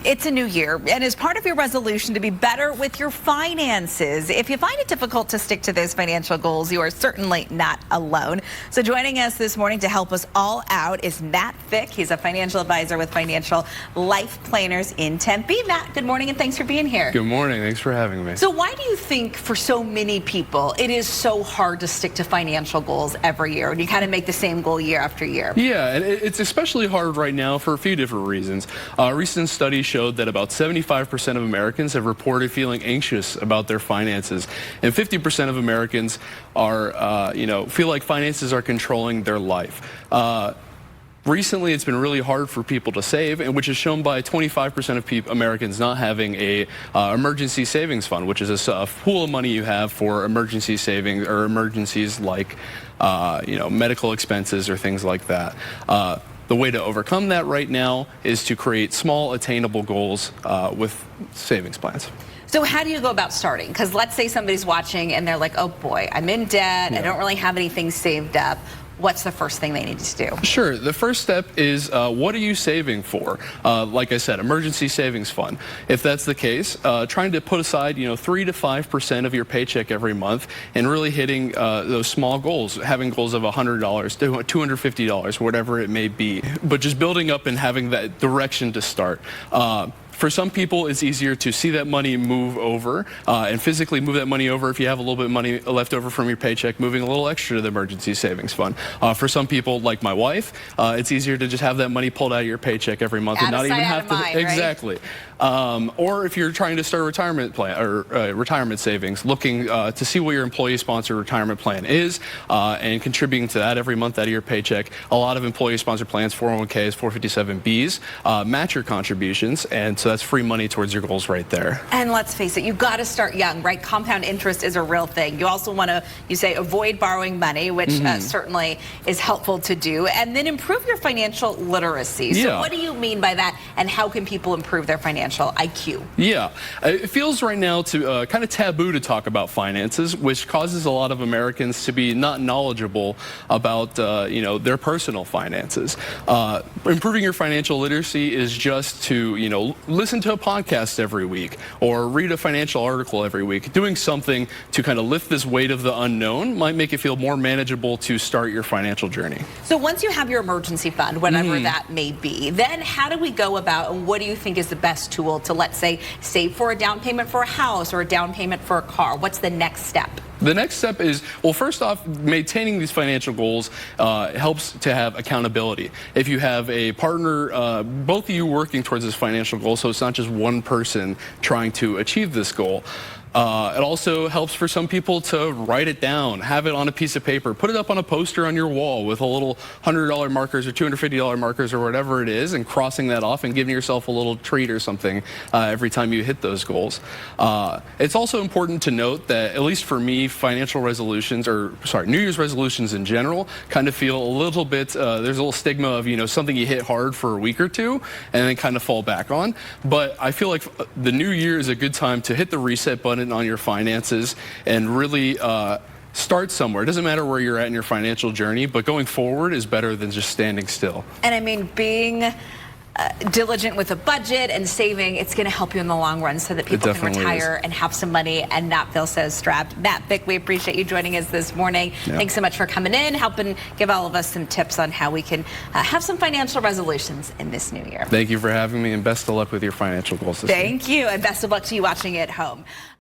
It's a new year, and as part of your resolution to be better with your finances, if you find it difficult to stick to those financial goals, you are certainly not alone. So joining us this morning to help us all out is Matt Fick. He's a financial advisor with Financial Life Planners in Tempe. Matt, good morning and thanks for being here. Good morning. Thanks for having me. So why do you think for so many people it is so hard to stick to financial goals every year when you kind of make the same goal year after year? Yeah, and it's especially hard right now for a few different reasons. Recent studies showed that about 75% of Americans have reported feeling anxious about their finances, and 50% of Americans are, feel like finances are controlling their life. Recently, it's been really hard for people to save, and which is shown by 25% of Americans not having a emergency savings fund, which is a pool of money you have for emergency savings or emergencies like medical expenses or things like that. The way to overcome that right now is to create small, attainable goals with savings plans. So how do you go about starting? Because let's say somebody's watching and they're like, oh boy, I'm in debt, I don't really have anything saved up. What's the first thing they need to do? Sure. The first step is what are you saving for? Like I said, emergency savings fund. If that's the case, trying to put aside 3 to 5% of your paycheck every month and really hitting those small goals, having goals of $100 to $250, whatever it may be, but just building up and having that direction to start. For some people, it's easier to see that money move over and physically move that money over if you have a little bit of money left over from your paycheck, moving a little extra to the emergency savings fund. For some people, like my wife, it's easier to just have that money pulled out of your paycheck every month and not even have to. Mind, exactly. Right? Or if you're trying to start a retirement plan or retirement savings, looking to see what your employee-sponsored retirement plan is and contributing to that every month out of your paycheck. A lot of employee-sponsored plans, 401ks, 457Bs, match your contributions, and so that's free money towards your goals right there. And let's face it, you've got to start young, right? Compound interest is a real thing. You also want to, avoid borrowing money, which certainly is helpful to do, and then improve your financial literacy. So what do you mean by that, and how can people improve their financial IQ? Yeah, it feels right now to kind of taboo to talk about finances, which causes a lot of Americans to be not knowledgeable about, their personal finances. Improving your financial literacy is just to, listen to a podcast every week or read a financial article every week. Doing something to kind of lift this weight of the unknown might make it feel more manageable to start your financial journey. So once you have your emergency fund, whatever that may be, then how do we go about, and what do you think is the best tool to, let's say, save for a down payment for a house or a down payment for a car? What's the next step? The next step is, well, first off, maintaining these financial goals helps to have accountability. If you have a partner, both of you working towards this financial goal, so it's not just one person trying to achieve this goal. It also helps for some people to write it down, have it on a piece of paper, put it up on a poster on your wall with a little $100 markers or $250 markers or whatever it is, and crossing that off and giving yourself a little treat or something every time you hit those goals. It's also important to note that, at least for me, financial resolutions, New Year's resolutions in general, kind of feel a little bit, there's a little stigma of, something you hit hard for a week or two and then kind of fall back on. But I feel like the new year is a good time to hit the reset button on your finances and really start somewhere. It doesn't matter where you're at in your financial journey, but going forward is better than just standing still. And I mean, being diligent with a budget and saving, it's going to help you in the long run so that people can retire and have some money and not feel so strapped. Matt Fick, we appreciate you joining us this morning. Thanks so much for coming in, helping give all of us some tips on how we can have some financial resolutions in this new year. Thank you for having me, and best of luck with your financial goals this year. Thank you, and best of luck to you watching at home.